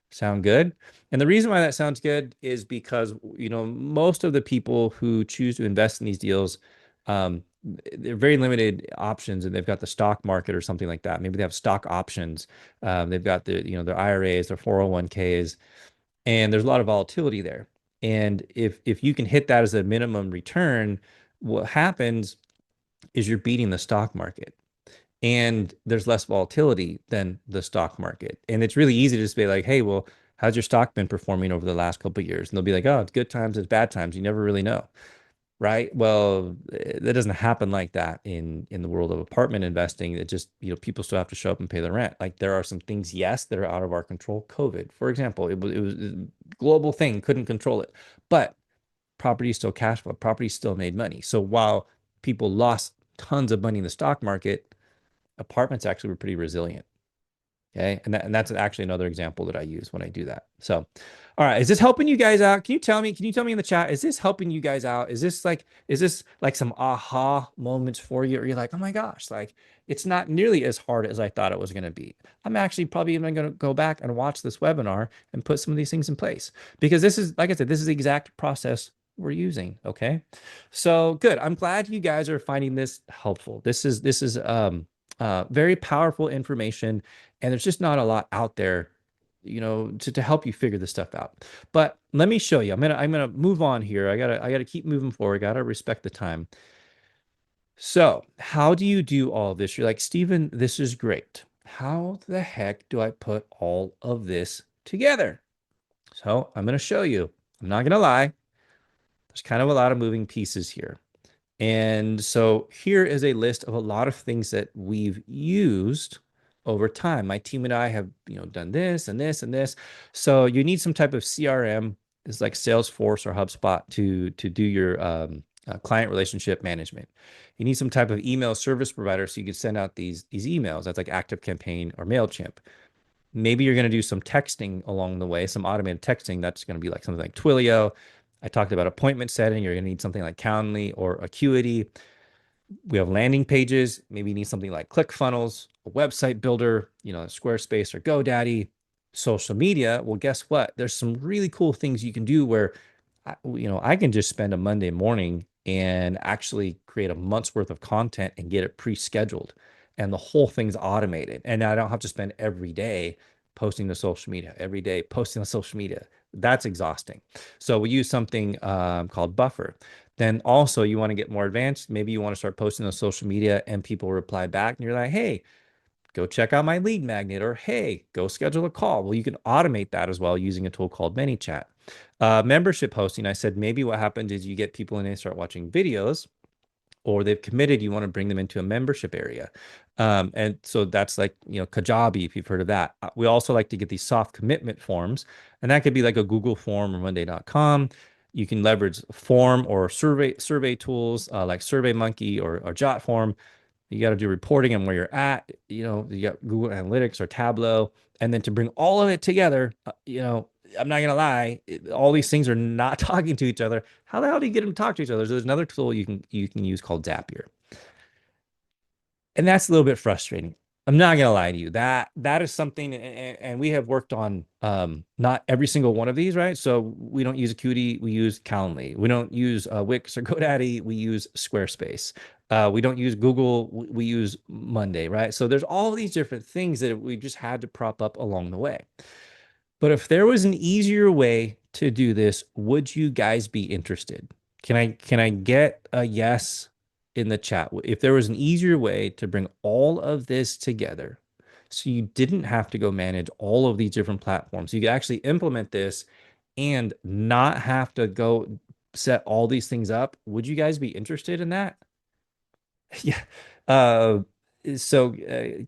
Sound good? And the reason why that sounds good is because, most of the people who choose to invest in these deals, they're very limited options, and they've got the stock market or something like that. Maybe they have stock options. They've got their IRAs, their 401ks, and there's a lot of volatility there. And if you can hit that as a minimum return, what happens is you're beating the stock market, and there's less volatility than the stock market. And it's really easy to just be like, hey, well, how's your stock been performing over the last couple of years? And they'll be like, oh, it's good times, it's bad times. You never really know. Right. Well, that doesn't happen like that in the world of apartment investing. It just, people still have to show up and pay the rent. Like there are some things, yes, that are out of our control. COVID, for example, it was a global thing, couldn't control it. But property is still cash flow. Property still made money. So while people lost tons of money in the stock market, apartments actually were pretty resilient. Okay. And that's actually another example that I use when I do that. So, all right. Is this helping you guys out? Can you tell me in the chat, is this helping you guys out? Is this like some aha moments for you? Or you're like, oh my gosh, like it's not nearly as hard as I thought it was going to be. I'm actually probably even going to go back and watch this webinar and put some of these things in place because this is, like I said, this is the exact process we're using. Okay. So good. I'm glad you guys are finding this helpful. This is very powerful information, and there's just not a lot out there, to help you figure this stuff out. But let me show you. I'm gonna move on here. I gotta keep moving forward. Gotta respect the time. So how do you do all of this? You're like, Stephen, this is great. How the heck do I put all of this together? So I'm gonna show you. I'm not gonna lie. There's kind of a lot of moving pieces here. And so here is a list of a lot of things that we've used over time. My team and I have, done this and this and this. So you need some type of CRM, is like Salesforce or HubSpot to do your client relationship management. You need some type of email service provider so you can send out these emails. That's like ActiveCampaign or MailChimp. Maybe you're going to do some texting along the way, some automated texting. That's going to be like something like Twilio. I talked about appointment setting. You're going to need something like Calendly or Acuity. We have landing pages. Maybe you need something like ClickFunnels, a website builder, Squarespace or GoDaddy. Social media. Well, guess what? There's some really cool things you can do where, I can just spend a Monday morning and actually create a month's worth of content and get it pre-scheduled. And the whole thing's automated. And I don't have to spend every day posting to social media, every day posting on social media. That's exhausting. So we use something called Buffer. Then also you want to get more advanced. Maybe you want to start posting on social media and people reply back and you're like, hey, go check out my lead magnet, or hey, go schedule a call. Well, you can automate that as well using a tool called ManyChat. Membership hosting, I said maybe what happens is you get people and they start watching videos, or they've committed, you want to bring them into a membership area. And so that's like, Kajabi, if you've heard of that. We also like to get these soft commitment forms, and that could be like a Google form or Monday.com. You can leverage form or survey tools like SurveyMonkey or JotForm. You got to do reporting on where you're at. You got Google Analytics or Tableau. And then to bring all of it together, I'm not going to lie, all these things are not talking to each other. How the hell do you get them to talk to each other? So there's another tool you can use called Zapier. And that's a little bit frustrating. I'm not gonna lie to you. That is something, and we have worked on not every single one of these, right? So we don't use Acuity, we use Calendly. We don't use Wix or GoDaddy, we use Squarespace. We don't use Google, we use Monday, right? So there's all these different things that we just had to prop up along the way. But if there was an easier way to do this, would you guys be interested? Can I get a yes in the chat? If there was an easier way to bring all of this together, so you didn't have to go manage all of these different platforms, you could actually implement this and not have to go set all these things up, would you guys be interested in that? Yeah. Uh,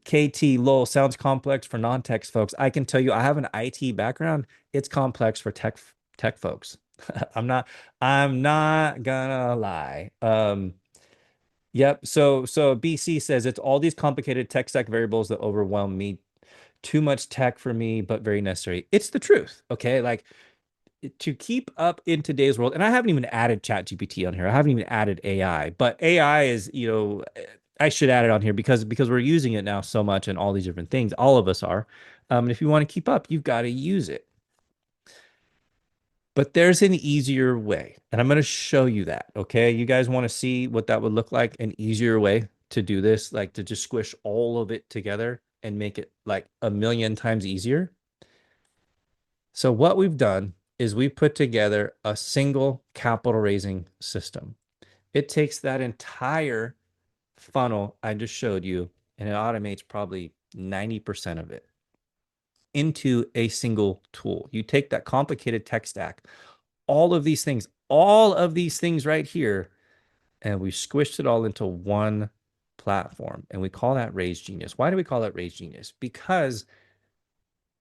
KT lol sounds complex for non-tech folks. I can tell you, I have an IT background. It's complex for tech folks. I'm not I'm not gonna lie. Yep. So BC says it's all these complicated tech stack variables that overwhelm me. Too much tech for me, but very necessary. It's the truth. Okay. Like to keep up in today's world, and I haven't even added Chat GPT on here. I haven't even added AI, but AI is, I should add it on here because we're using it now so much and all these different things. All of us are. And if you want to keep up, you've got to use it. But there's an easier way, and I'm going to show you that. Okay, you guys want to see what that would look like? An easier way to do this, like to just squish all of it together and make it like a million times easier. So what we've done is we put together a single capital raising system. It takes that entire funnel I just showed you and it automates probably 90% of it into a single tool. You take that complicated tech stack, all of these things right here, and we squished it all into one platform. And we call that RaiseGenius. Why do we call that RaiseGenius? Because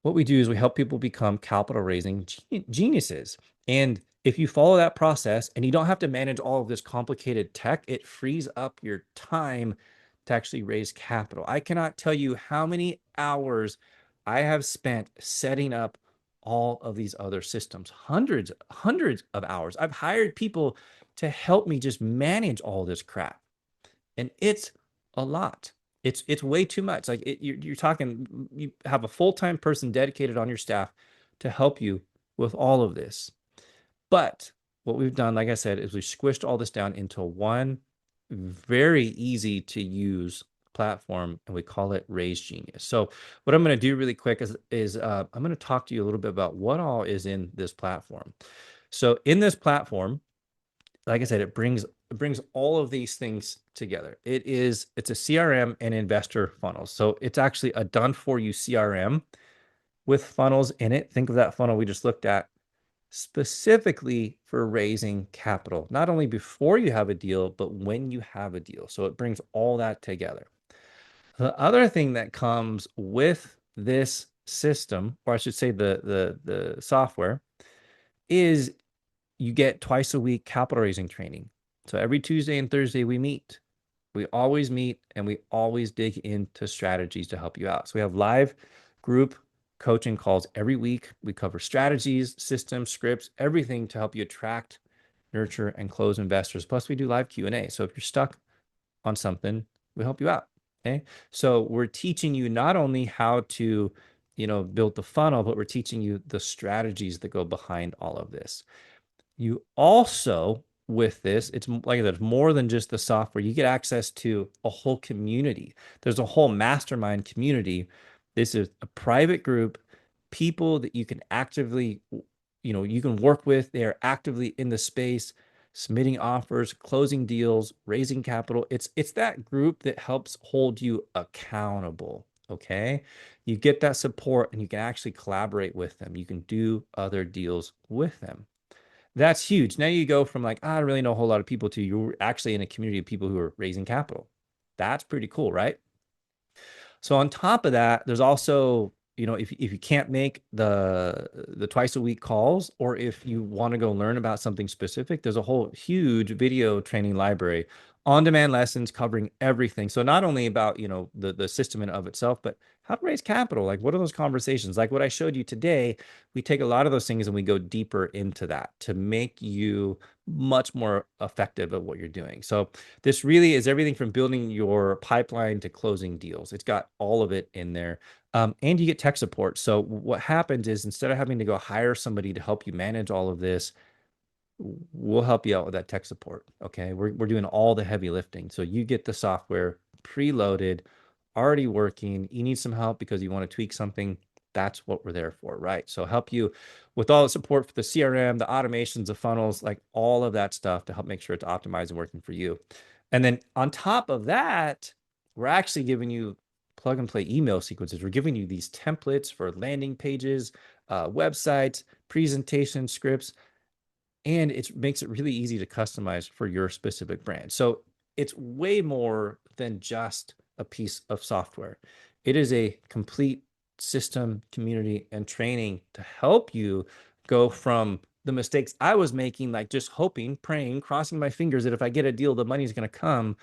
what we do is we help people become capital raising geniuses. And if you follow that process and you don't have to manage all of this complicated tech, it frees up your time to actually raise capital. I cannot tell you how many hours I have spent setting up all of these other systems, hundreds of hours. I've hired people to help me just manage all this crap. And it's a lot. It's way too much. Like you're talking, you have a full-time person dedicated on your staff to help you with all of this. But what we've done, like I said, is we squished all this down into one very easy to use platform, and we call it RaiseGenius. So what I'm going to do really quick is I'm going to talk to you a little bit about what all is in this platform. So in this platform, like I said, it brings all of these things together. It's a CRM and investor funnels. So it's actually a done for you CRM with funnels in it. Think of that funnel we just looked at specifically for raising capital, not only before you have a deal, but when you have a deal. So it brings all that together. The other thing that comes with this system, or I should say the software, is you get twice a week capital raising training. So every Tuesday and Thursday we meet. We always meet and we always dig into strategies to help you out. So we have live group coaching calls every week. We cover strategies, systems, scripts, everything to help you attract, nurture, and close investors. Plus we do live Q&A. So if you're stuck on something, we help you out. Okay. So we're teaching you not only how to, build the funnel, but we're teaching you the strategies that go behind all of this. You also, with this, it's like I said, it's more than just the software. You get access to a whole community. There's a whole mastermind community. This is a private group, people that you can actively, you can work with. They are actively in the space, submitting offers, closing deals, raising capital. It's that group that helps hold you accountable. Okay. You get that support and you can actually collaborate with them. You can do other deals with them. That's huge. Now you go from like, I don't really know a whole lot of people to you're actually in a community of people who are raising capital. That's pretty cool, right? So on top of that, there's also, if you can't make the twice a week calls, or if you want to go learn about something specific, there's a whole huge video training library On-demand lessons covering everything. So not only about, the system in of itself, but how to raise capital. Like, what are those conversations? Like what I showed you today, we take a lot of those things and we go deeper into that to make you much more effective at what you're doing. So this really is everything from building your pipeline to closing deals. It's got all of it in there. And you get tech support. So what happens is instead of having to go hire somebody to help you manage all of this, we'll help you out with that tech support. Okay. We're doing all the heavy lifting. So you get the software preloaded, already working. You need some help because you want to tweak something. That's what we're there for, right? So help you with all the support for the CRM, the automations, the funnels, like all of that stuff to help make sure it's optimized and working for you. And then on top of that, we're actually giving you plug and play email sequences. We're giving you these templates for landing pages, websites, presentation scripts, and it makes it really easy to customize for your specific brand. So it's way more than just a piece of software. It is a complete system, community, and training to help you go from the mistakes I was making, like just hoping, praying, crossing my fingers that if I get a deal, the money's going to come,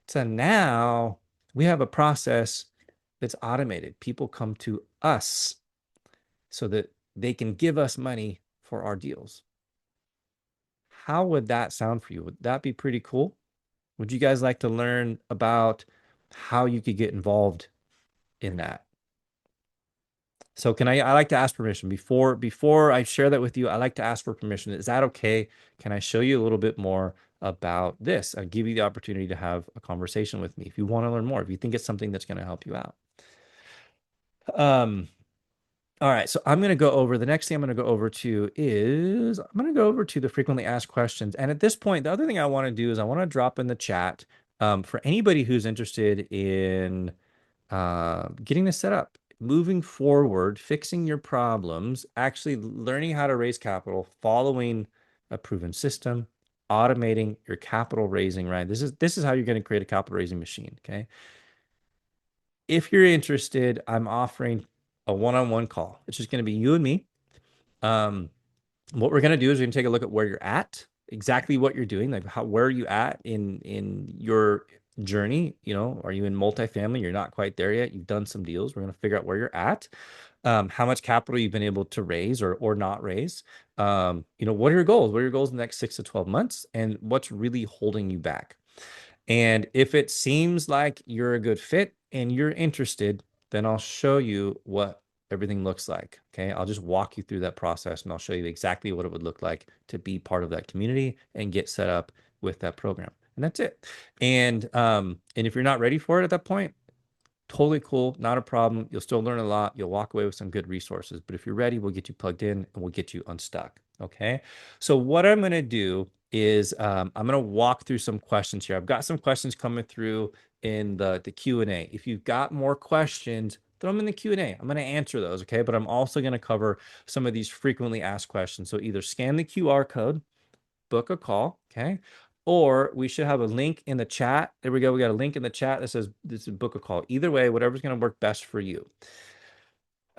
to now we have a process that's automated. People come to us so that they can give us money for our deals. How would that sound for you? Would that be pretty cool? Would you guys like to learn about how you could get involved in that? So I like to ask permission before I share that with you. I like to ask for permission. Is that okay? Can I show you a little bit more about this? I'll give you the opportunity to have a conversation with me if you want to learn more, if you think it's something that's going to help you out. All right, so I'm going to go over, the next thing I'm going to go over to is, I'm going to go over to the frequently asked questions. And at this point, the other thing I want to do is I want to drop in the chat for anybody who's interested in getting this set up, moving forward, fixing your problems, actually learning how to raise capital, following a proven system, automating your capital raising, right? This is how you're going to create a capital raising machine, okay? If you're interested, I'm offering a one-on-one call. It's just going to be you and me. What we're going to do is we're going to take a look at where you're at, exactly what you're doing, like where are you at in your journey? Are you in multifamily? You're not quite there yet. You've done some deals. We're going to figure out where you're at, how much capital you've been able to raise or not raise. What are your goals? What are your goals in the next 6 to 12 months? And what's really holding you back? And if it seems like you're a good fit and you're interested, then I'll show you what everything looks like. Okay. I'll just walk you through that process and I'll show you exactly what it would look like to be part of that community and get set up with that program. And that's it. And if you're not ready for it at that point, totally cool, not a problem. You'll still learn a lot. You'll walk away with some good resources. But if you're ready, we'll get you plugged in and we'll get you unstuck. Okay. So what I'm going to do is I'm going to walk through some questions here. I've got some questions coming through in the Q&A. If you've got more questions, throw them in the Q&A. I'm going to answer those. Okay. But I'm also going to cover some of these frequently asked questions. So either scan the QR code, book a call. Okay. Or we should have a link in the chat. There we go. We got a link in the chat that says this is book a call. Either way, whatever's going to work best for you.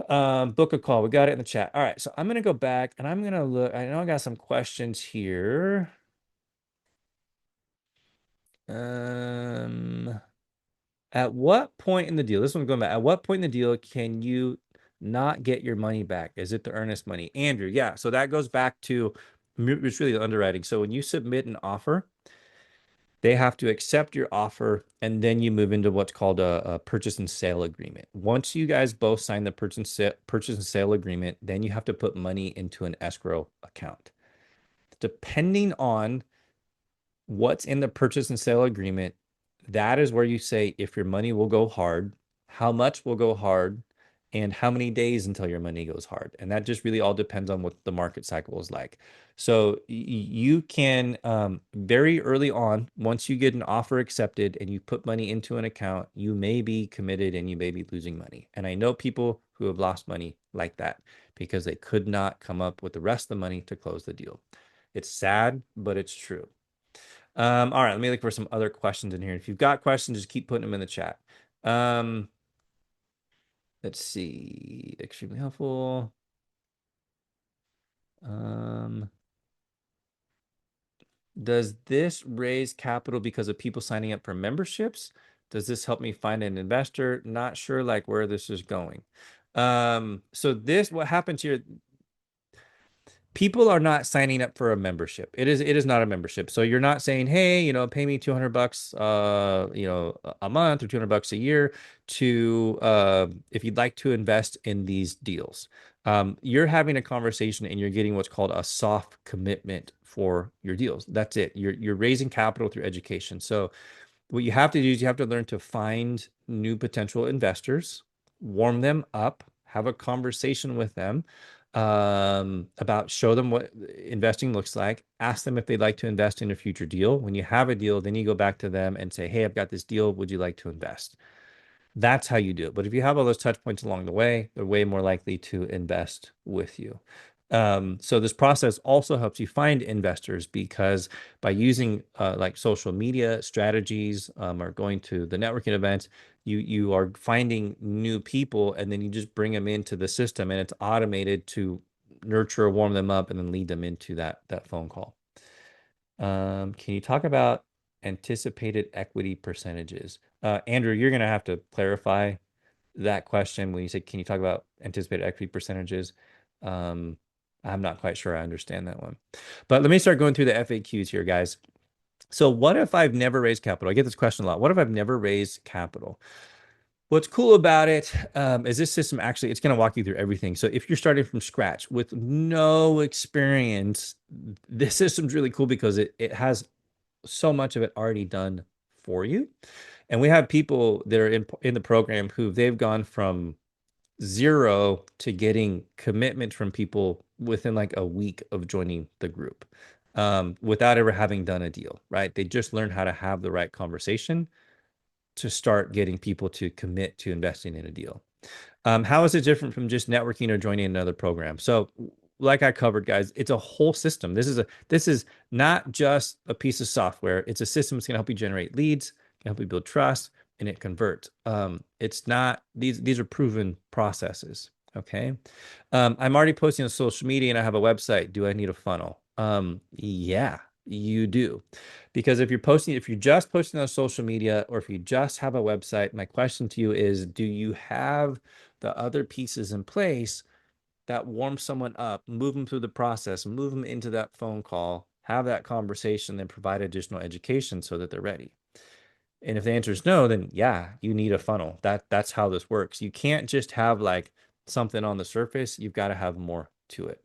Book a call. We got it in the chat. All right. So I'm going to go back and I'm going to look. I know I got some questions here. At what point in the deal, this one's going back, at what point in the deal can you not get your money back? Is it the earnest money? Andrew, yeah. So that goes back to, it's really the underwriting. So when you submit an offer, they have to accept your offer, and then you move into what's called a purchase and sale agreement. Once you guys both sign the purchase and sale agreement, then you have to put money into an escrow account. Depending on what's in the purchase and sale agreement, that is where you say if your money will go hard, how much will go hard, and how many days until your money goes hard. And that just really all depends on what the market cycle is like. So you can very early on, once you get an offer accepted and you put money into an account, you may be committed and you may be losing money. And I know people who have lost money like that because they could not come up with the rest of the money to close the deal. It's sad, but it's true. All right, let me look for some other questions in here. If you've got questions, just keep putting them in the chat. Let's see. Extremely helpful. Does this raise capital because of people signing up for memberships? Does this help me find an investor? Not sure like where this is going. So this, what happens here, people are not signing up for a membership. It is not a membership. So you're not saying, hey, pay me 200 bucks a month or 200 bucks a year to if you'd like to invest in these deals. You're having a conversation and you're getting what's called a soft commitment for your deals. That's it. You're raising capital through education. So what you have to do is you have to learn to find new potential investors, warm them up, have a conversation with them about show them what investing looks like, ask them if they'd like to invest in a future deal. When you have a deal, then you go back to them and say, hey, I've got this deal. Would you like to invest? That's how you do it. But if you have all those touch points along the way, they're way more likely to invest with you. So this process also helps you find investors because by using like social media strategies or going to the networking events, you are finding new people and then you just bring them into the system and it's automated to nurture, warm them up, and then lead them into that phone call. Can you talk about anticipated equity percentages? Andrew, you're going to have to clarify that question when you say, can you talk about anticipated equity percentages? Um, I'm not quite sure I understand that one. But let me start going through the FAQs here, guys. So what if I've never raised capital? I get this question a lot. What if I've never raised capital? What's cool about it is this system actually, it's going to walk you through everything. So if you're starting from scratch with no experience, this system's really cool because it has so much of it already done for you. And we have people that are in the program who they've gone from zero to getting commitment from people within like a week of joining the group without ever having done a deal, right? They just learned how to have the right conversation to start getting people to commit to investing in a deal. How is it different from just networking or joining another program? So, like I covered, guys, it's a whole system. This is not just a piece of software. It's a system that's going to help you generate leads, can help you build trust, and it converts. It's not these are proven processes. Okay. I'm already posting on social media and I have a website. Do I need a funnel? Yeah, you do. Because if you're just posting on social media or if you just have a website, my question to you is, do you have the other pieces in place that warm someone up, move them through the process, move them into that phone call, have that conversation, then provide additional education so that they're ready? And if the answer is no, then yeah, you need a funnel. That's how this works. You can't just have like something on the surface. You've got to have more to it.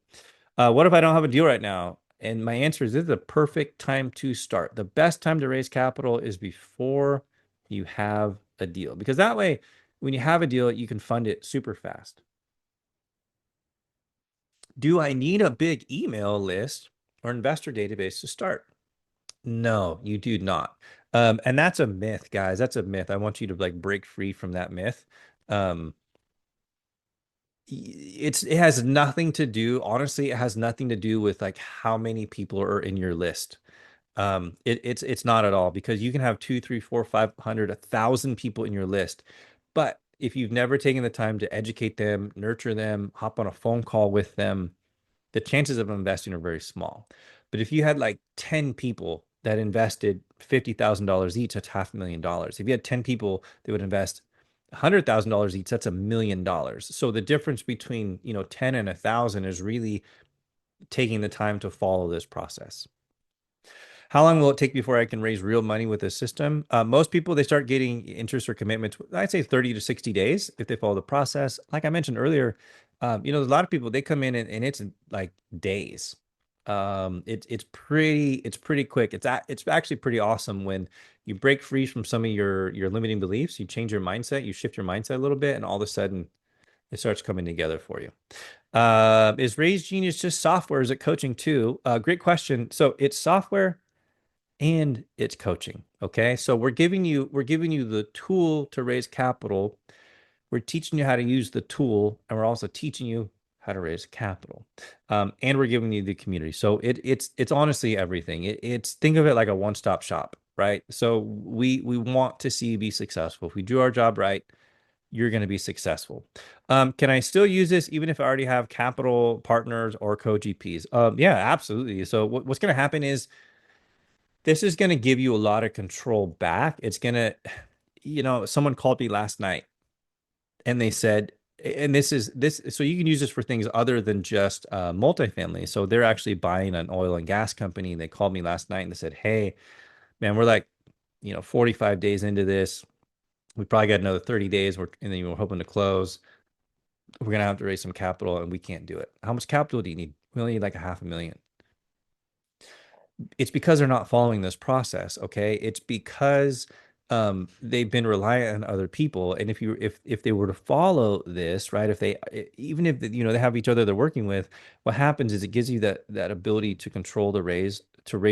What if I don't have a deal right now? And my answer is this is the perfect time to start. The best time to raise capital is before you have a deal, because that way, when you have a deal, you can fund it super fast. Do I need a big email list or investor database to start? No, you do not. And that's a myth, guys. That's a myth. I want you to like break free from that myth. Um, it has nothing to do, honestly, it has nothing to do with like how many people are in your list. It's not at all, because you can have 2, 3, 4, 500, 1,000 people in your list. But if you've never taken the time to educate them, nurture them, hop on a phone call with them, the chances of investing are very small. But if you had like 10 people that invested $50,000 each, that's $500,000. If you had 10 people that would invest $100,000 each, that's $1,000,000. So the difference between 10 and 1,000 is really taking the time to follow this process. How long will it take before I can raise real money with this system? Most people, they start getting interest or commitments, I'd say 30 to 60 days if they follow the process. Like I mentioned earlier, there's a lot of people, they come in and it's like days. It's pretty quick. It's actually pretty awesome when you break free from some of your limiting beliefs, you change your mindset, you shift your mindset a little bit, and all of a sudden it starts coming together for you. Is Raise Genius just software? Is it coaching too? Great question. So it's software and it's coaching. Okay. So we're giving you the tool to raise capital. We're teaching you how to use the tool, and we're also teaching you how to raise capital. And we're giving you the community. So it's honestly everything. It's think of it like a one-stop shop, right? So we want to see you be successful. If we do our job right, you're going to be successful. Can I still use this even if I already have capital partners or co-GPs? Yeah, absolutely. So what's going to happen is This is going to give you a lot of control back. It's going to, someone called me last night and they said, and this, so you can use this for things other than just multifamily. So they're actually buying an oil and gas company. They called me last night and they said, hey, man, we're like, 45 days into this. We probably got another 30 days. And then we're hoping to close. We're going to have to raise some capital and we can't do it. How much capital do you need? We only need like $500,000. It's because they're not following this process. Okay. It's because they've been reliant on other people. And if they were to follow this, right, if they, even if, they have each other they're working with, what happens is it gives you that ability to control to raise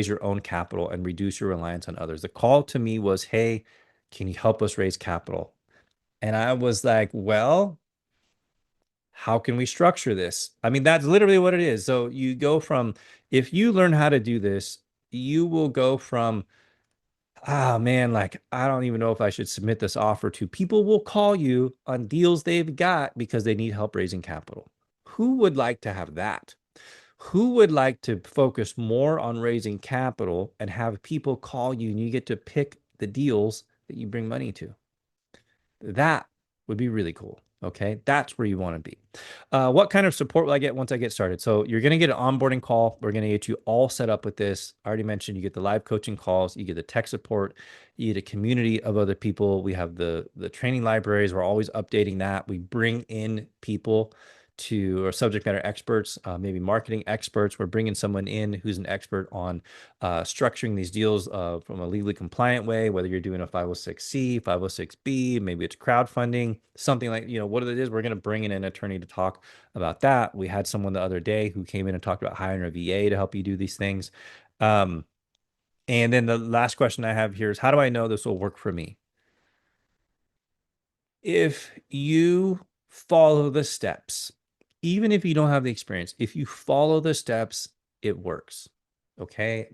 your own capital and reduce your reliance on others. The call to me was, hey, can you help us raise capital? And I was like, well, how can we structure this? I mean, that's literally what it is. So you go from, if you learn how to do this, you will go from, ah, man, like, I don't even know if I should submit this offer to people will call you on deals they've got because they need help raising capital. Who would like to have that? Who would like to focus more on raising capital and have people call you and you get to pick the deals that you bring money to? That would be really cool. Okay, that's where you want to be. What kind of support will I get once I get started? So you're going to get an onboarding call. We're going to get you all set up with this. I already mentioned you get the live coaching calls, you get the tech support, you get a community of other people. We have the training libraries. We're always updating that. We bring in people to or subject matter experts, maybe marketing experts. We're bringing someone in who's an expert on structuring these deals from a legally compliant way, whether you're doing a 506C, 506B, maybe it's crowdfunding, something like, what it is. We're going to bring in an attorney to talk about that. We had someone the other day who came in and talked about hiring a VA to help you do these things. And then the last question I have here is, how do I know this will work for me? If you follow the steps, even if you don't have the experience, if you follow the steps, it works. Okay.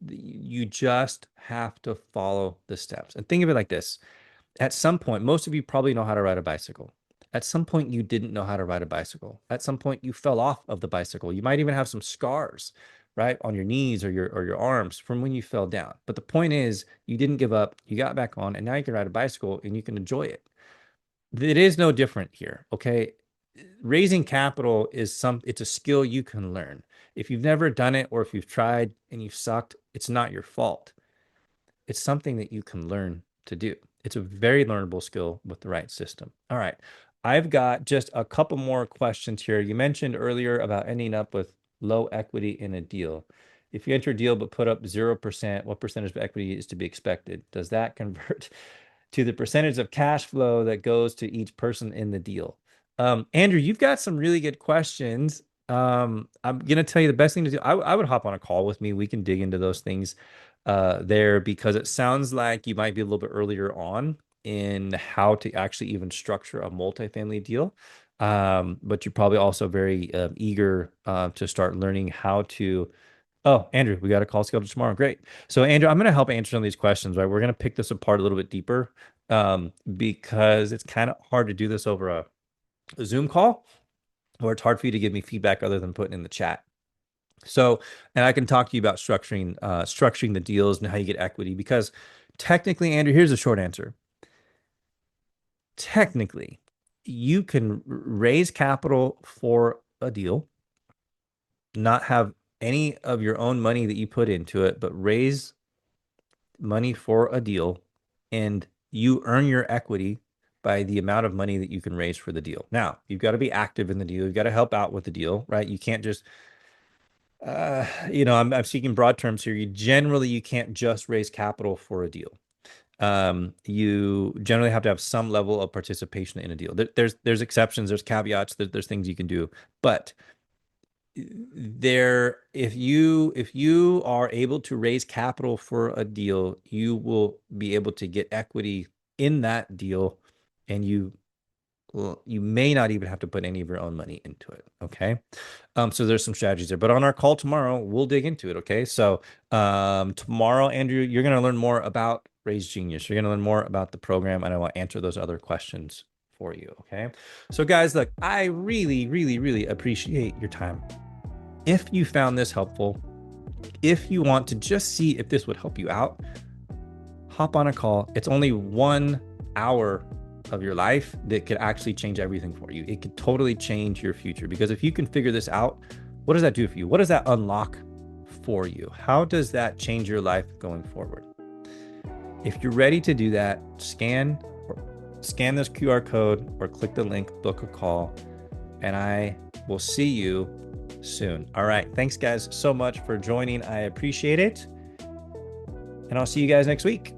You just have to follow the steps. And think of it like this. At some point, most of you probably know how to ride a bicycle. At some point, you didn't know how to ride a bicycle. At some point, you fell off of the bicycle. You might even have some scars, right, on your knees or your arms from when you fell down. But the point is, you didn't give up. You got back on, and now you can ride a bicycle and you can enjoy it. It is no different here. Okay. Raising capital it's a skill you can learn. If you've never done it or if you've tried and you've sucked, it's not your fault. It's something that you can learn to do. It's a very learnable skill with the right system. All right. I've got just a couple more questions here. You mentioned earlier about ending up with low equity in a deal. If you enter a deal but put up 0%, what percentage of equity is to be expected? Does that convert to the percentage of cash flow that goes to each person in the deal? Andrew, you've got some really good questions. I'm gonna tell you the best thing to do. I would hop on a call with me. We can dig into those things there because it sounds like you might be a little bit earlier on in how to actually even structure a multifamily deal. But you're probably also very eager to start learning how to. Oh, Andrew, we got a call scheduled tomorrow. Great. So, Andrew, I'm going to help answer some of these questions, right? We're going to pick this apart a little bit deeper because it's kind of hard to do this over a Zoom call, or it's hard for you to give me feedback other than putting in the chat. So, and I can talk to you about structuring the deals and how you get equity because technically, Andrew, here's the short answer. Technically, you can raise capital for a deal, not have any of your own money that you put into it, but raise money for a deal and you earn your equity by the amount of money that you can raise for the deal. Now, you've got to be active in the deal. You've got to help out with the deal, right? You can't just I'm speaking broad terms here. You can't just raise capital for a deal. You generally have to have some level of participation in a deal. There's exceptions, there's caveats, there's things you can do, but if you are able to raise capital for a deal, you will be able to get equity in that deal, and you may not even have to put any of your own money into it. Okay. So there's some strategies there, but on our call tomorrow, we'll dig into it. Okay. So tomorrow, Andrew, you're going to learn more about Raise Genius. You're going to learn more about the program, and I will answer those other questions for you. Okay. So guys, look, I really, really, really appreciate your time. If you found this helpful, If you want to just see if this would help you out, hop on a call. It's only 1 hour of your life that could actually change everything for you. It could totally change your future, because if you can figure this out, what does that do for you? What does that unlock for you? How does that change your life going forward? If you're ready to do that, scan this QR code or click the link, book a call, and I will see you soon. All right. Thanks guys so much for joining. I appreciate it. And I'll see you guys next week.